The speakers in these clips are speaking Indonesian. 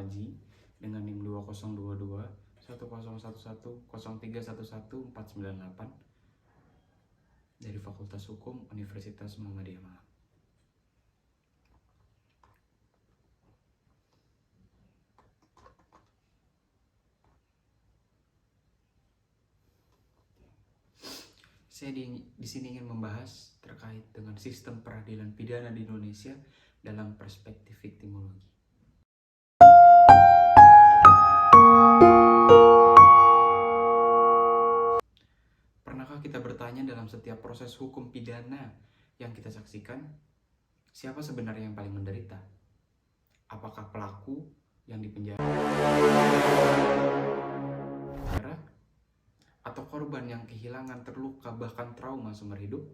Haji dengan NIM 2022 1011 0311 498 dari Fakultas Hukum Universitas Muhammadiyah Malang. Saya di sini ingin membahas terkait dengan sistem peradilan pidana di Indonesia dalam perspektif viktimologi. Pernahkah kita bertanya dalam setiap proses hukum pidana yang kita saksikan, siapa sebenarnya yang paling menderita? Apakah pelaku yang dipenjara atau korban yang kehilangan, terluka, bahkan trauma seumur hidup?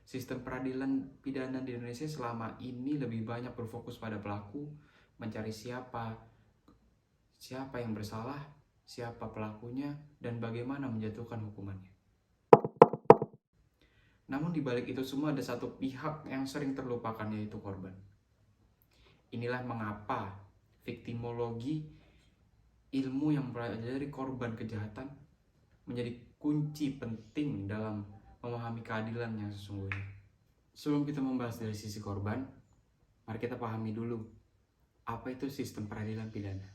Sistem peradilan pidana di Indonesia selama ini lebih banyak berfokus pada pelaku, mencari siapa yang bersalah, siapa pelakunya, dan bagaimana menjatuhkan hukumannya. Namun di balik itu semua ada satu pihak yang sering terlupakan, yaitu korban. Inilah mengapa viktimologi, ilmu yang mempelajari korban kejahatan, menjadi kunci penting dalam memahami keadilan yang sesungguhnya. Sebelum kita membahas dari sisi korban, mari kita pahami dulu apa itu sistem peradilan pidana.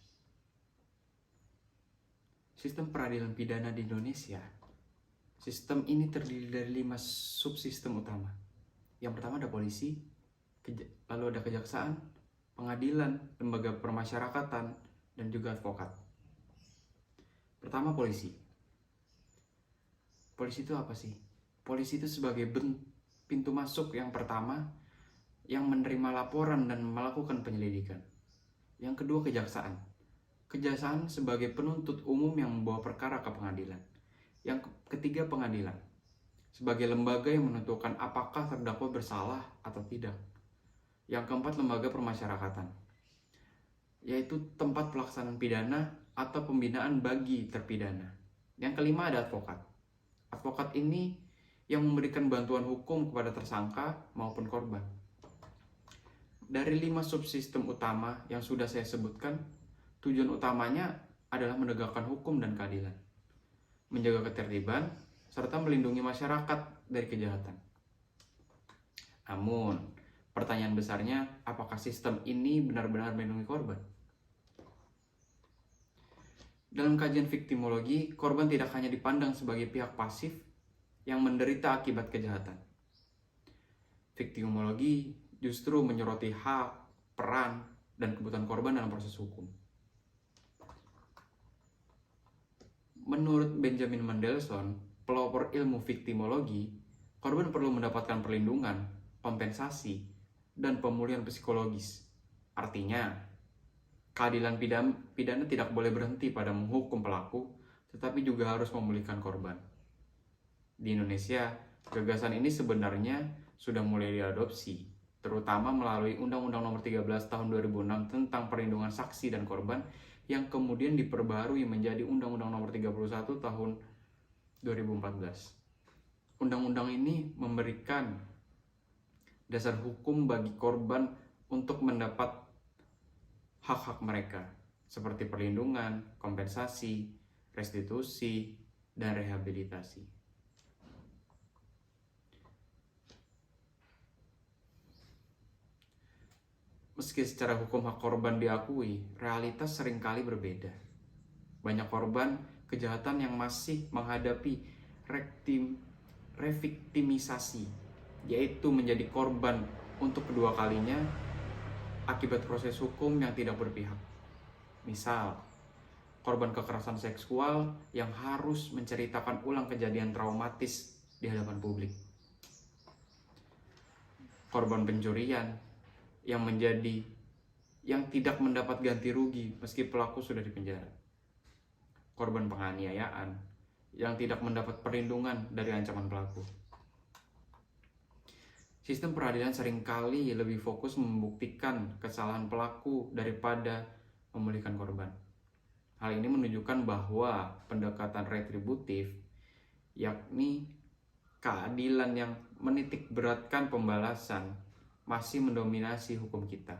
Sistem peradilan pidana di Indonesia, sistem ini terdiri dari 5 subsistem utama. Yang pertama ada polisi, lalu ada kejaksaan, pengadilan, lembaga permasyarakatan, dan juga advokat. Pertama, polisi. Polisi itu apa sih? Polisi itu sebagai pintu masuk yang pertama yang menerima laporan dan melakukan penyelidikan. Yang kedua, kejaksaan. Kejaksaan sebagai penuntut umum yang membawa perkara ke pengadilan. Yang ketiga, pengadilan. Sebagai lembaga yang menentukan apakah terdakwa bersalah atau tidak. Yang keempat, lembaga permasyarakatan, yaitu tempat pelaksanaan pidana atau pembinaan bagi terpidana. Yang kelima ada advokat. Advokat ini yang memberikan bantuan hukum kepada tersangka maupun korban. Dari 5 subsistem utama yang sudah saya sebutkan, tujuan utamanya adalah menegakkan hukum dan keadilan, menjaga ketertiban, serta melindungi masyarakat dari kejahatan. Namun, pertanyaan besarnya, apakah sistem ini benar-benar melindungi korban? Dalam kajian viktimologi, korban tidak hanya dipandang sebagai pihak pasif yang menderita akibat kejahatan. Viktimologi justru menyoroti hak, peran, dan kebutuhan korban dalam proses hukum. Menurut Benjamin Mendelssohn, pelopor ilmu viktimologi, korban perlu mendapatkan perlindungan, kompensasi, dan pemulihan psikologis. Artinya, keadilan pidana tidak boleh berhenti pada menghukum pelaku, tetapi juga harus memulihkan korban. Di Indonesia, gagasan ini sebenarnya sudah mulai diadopsi, terutama melalui Undang-Undang Nomor 13 Tahun 2006 tentang Perlindungan Saksi dan Korban yang kemudian diperbarui menjadi Undang-Undang Nomor 31 Tahun 2014. Undang-undang ini memberikan dasar hukum bagi korban untuk mendapat hak-hak mereka, seperti perlindungan, kompensasi, restitusi, dan rehabilitasi. Meski secara hukum hak korban diakui, realitas seringkali berbeda. Banyak korban kejahatan yang masih menghadapi reviktimisasi, yaitu menjadi korban untuk kedua kalinya akibat proses hukum yang tidak berpihak. Misal, korban kekerasan seksual yang harus menceritakan ulang kejadian traumatis di hadapan publik. Korban pencurian yang tidak mendapat ganti rugi meski pelaku sudah dipenjara. Korban penganiayaan yang tidak mendapat perlindungan dari ancaman pelaku. Sistem peradilan seringkali lebih fokus membuktikan kesalahan pelaku daripada memulihkan korban. Hal ini menunjukkan bahwa pendekatan retributif, yakni keadilan yang menitik beratkan pembalasan masih mendominasi hukum kita.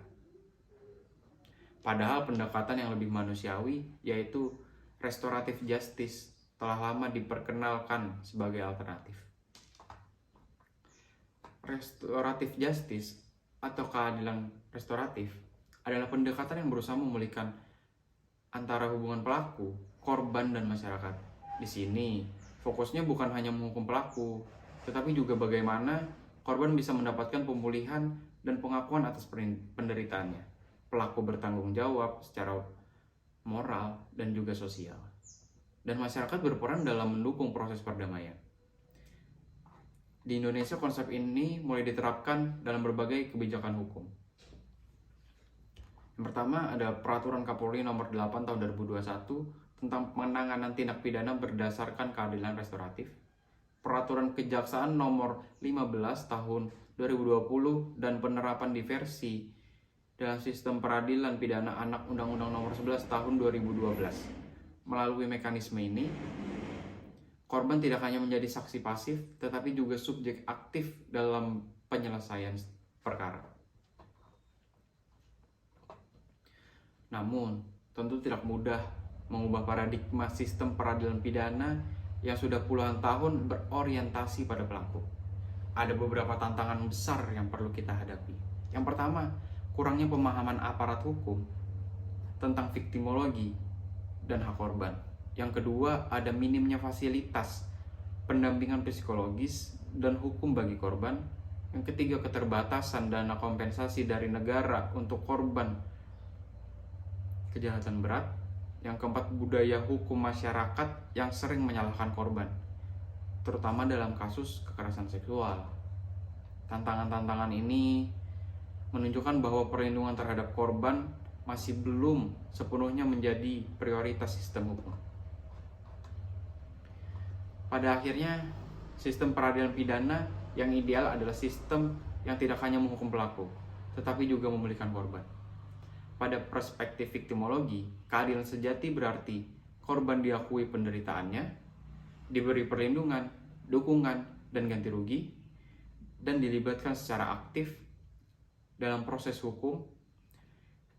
Padahal pendekatan yang lebih manusiawi, yaitu restoratif justice, telah lama diperkenalkan sebagai alternatif. Restoratif justice atau keadilan restoratif adalah pendekatan yang berusaha memulihkan antara hubungan pelaku, korban, dan masyarakat. Di sini, fokusnya bukan hanya menghukum pelaku, tetapi juga bagaimana korban bisa mendapatkan pemulihan dan pengakuan atas penderitaannya. Pelaku bertanggung jawab secara moral dan juga sosial. Dan masyarakat berperan dalam mendukung proses perdamaian. Di Indonesia konsep ini mulai diterapkan dalam berbagai kebijakan hukum. Yang pertama ada Peraturan Kapolri Nomor 8 Tahun 2021 tentang penanganan tindak pidana berdasarkan keadilan restoratif. Peraturan Kejaksaan Nomor 15 Tahun 2020 dan penerapan diversi dalam sistem peradilan pidana anak Undang-Undang Nomor 11 Tahun 2012. Melalui mekanisme ini, korban tidak hanya menjadi saksi pasif, tetapi juga subjek aktif dalam penyelesaian perkara. Namun, tentu tidak mudah mengubah paradigma sistem peradilan pidana yang sudah puluhan tahun berorientasi pada pelaku. Ada beberapa tantangan besar yang perlu kita hadapi. Yang pertama, kurangnya pemahaman aparat hukum tentang viktimologi dan hak korban. Yang kedua, ada minimnya fasilitas pendampingan psikologis dan hukum bagi korban. Yang ketiga, keterbatasan dana kompensasi dari negara untuk korban kejahatan berat. Yang keempat, budaya hukum masyarakat yang sering menyalahkan korban, terutama dalam kasus kekerasan seksual. Tantangan-tantangan ini menunjukkan bahwa perlindungan terhadap korban masih belum sepenuhnya menjadi prioritas sistem hukum. Pada akhirnya, sistem peradilan pidana yang ideal adalah sistem yang tidak hanya menghukum pelaku, tetapi juga memulihkan korban. Pada perspektif viktimologi, keadilan sejati berarti korban diakui penderitaannya, diberi perlindungan, dukungan, dan ganti rugi, dan dilibatkan secara aktif dalam proses hukum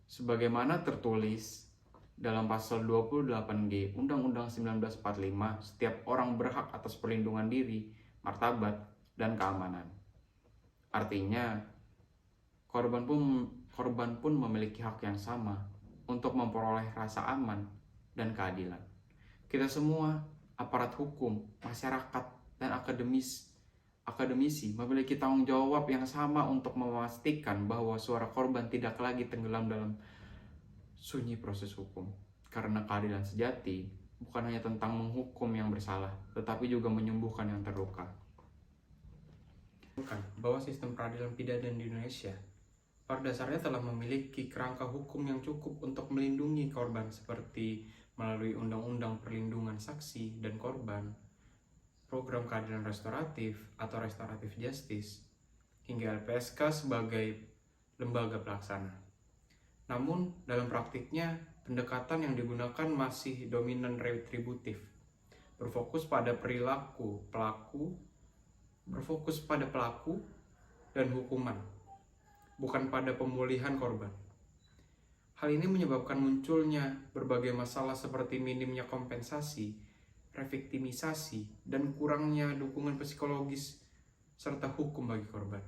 sebagaimana tertulis dalam pasal 28G Undang-Undang 1945. Setiap orang berhak atas perlindungan diri, martabat, dan keamanan. Artinya, korban pun memiliki hak yang sama untuk memperoleh rasa aman dan keadilan. Kita semua, aparat hukum, masyarakat, dan akademisi memiliki tanggung jawab yang sama untuk memastikan bahwa suara korban tidak lagi tenggelam dalam sunyi proses hukum. Karena keadilan sejati bukan hanya tentang menghukum yang bersalah, tetapi juga menyembuhkan yang terluka. Bahwa sistem peradilan pidana di Indonesia pada dasarnya telah memiliki kerangka hukum yang cukup untuk melindungi korban, seperti melalui Undang-Undang Perlindungan Saksi dan Korban, program keadilan restoratif atau restoratif justice, hingga LPSK sebagai lembaga pelaksana. Namun, dalam praktiknya, pendekatan yang digunakan masih dominan retributif, berfokus pada perilaku pelaku, dan hukuman, bukan pada pemulihan korban. Hal ini menyebabkan munculnya berbagai masalah seperti minimnya kompensasi, reviktimisasi, dan kurangnya dukungan psikologis serta hukum bagi korban.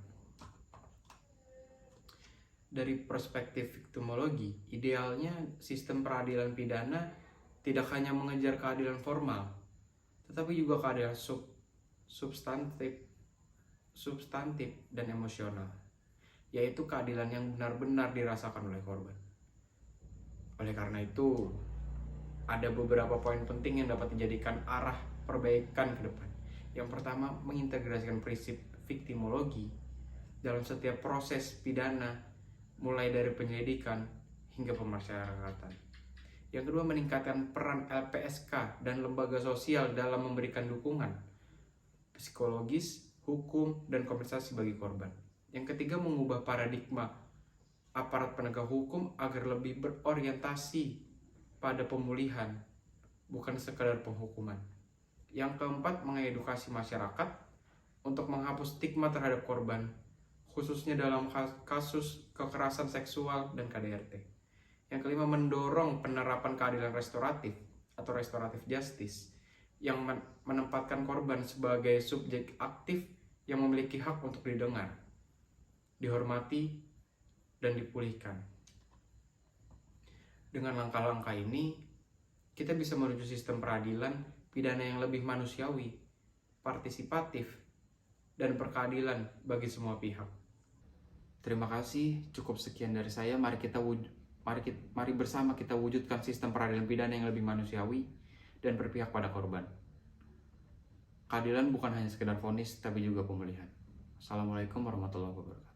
Dari perspektif viktimologi, idealnya sistem peradilan pidana tidak hanya mengejar keadilan formal, tetapi juga keadilan substantif dan emosional, yaitu keadilan yang benar-benar dirasakan oleh korban. Oleh karena itu, ada beberapa poin penting yang dapat dijadikan arah perbaikan ke depan. Yang pertama, mengintegrasikan prinsip viktimologi dalam setiap proses pidana, mulai dari penyelidikan hingga pemasyarakatan. Yang kedua, meningkatkan peran LPSK dan lembaga sosial dalam memberikan dukungan psikologis, hukum, dan kompensasi bagi korban. Yang ketiga, mengubah paradigma aparat penegak hukum agar lebih berorientasi pada pemulihan, bukan sekadar penghukuman. Yang keempat, mengedukasi masyarakat untuk menghapus stigma terhadap korban, khususnya dalam kasus kekerasan seksual dan KDRT. Yang kelima, mendorong penerapan keadilan restoratif atau restoratif justice yang menempatkan korban sebagai subjek aktif yang memiliki hak untuk didengar, dihormati, dan dipulihkan. Dengan langkah-langkah ini, kita bisa menuju sistem peradilan pidana yang lebih manusiawi, partisipatif, dan berkeadilan bagi semua pihak. Terima kasih, cukup sekian dari saya. Mari bersama kita wujudkan sistem peradilan pidana yang lebih manusiawi dan berpihak pada korban. Keadilan bukan hanya sekedar vonis, tapi juga pemulihan. Assalamualaikum warahmatullahi wabarakatuh.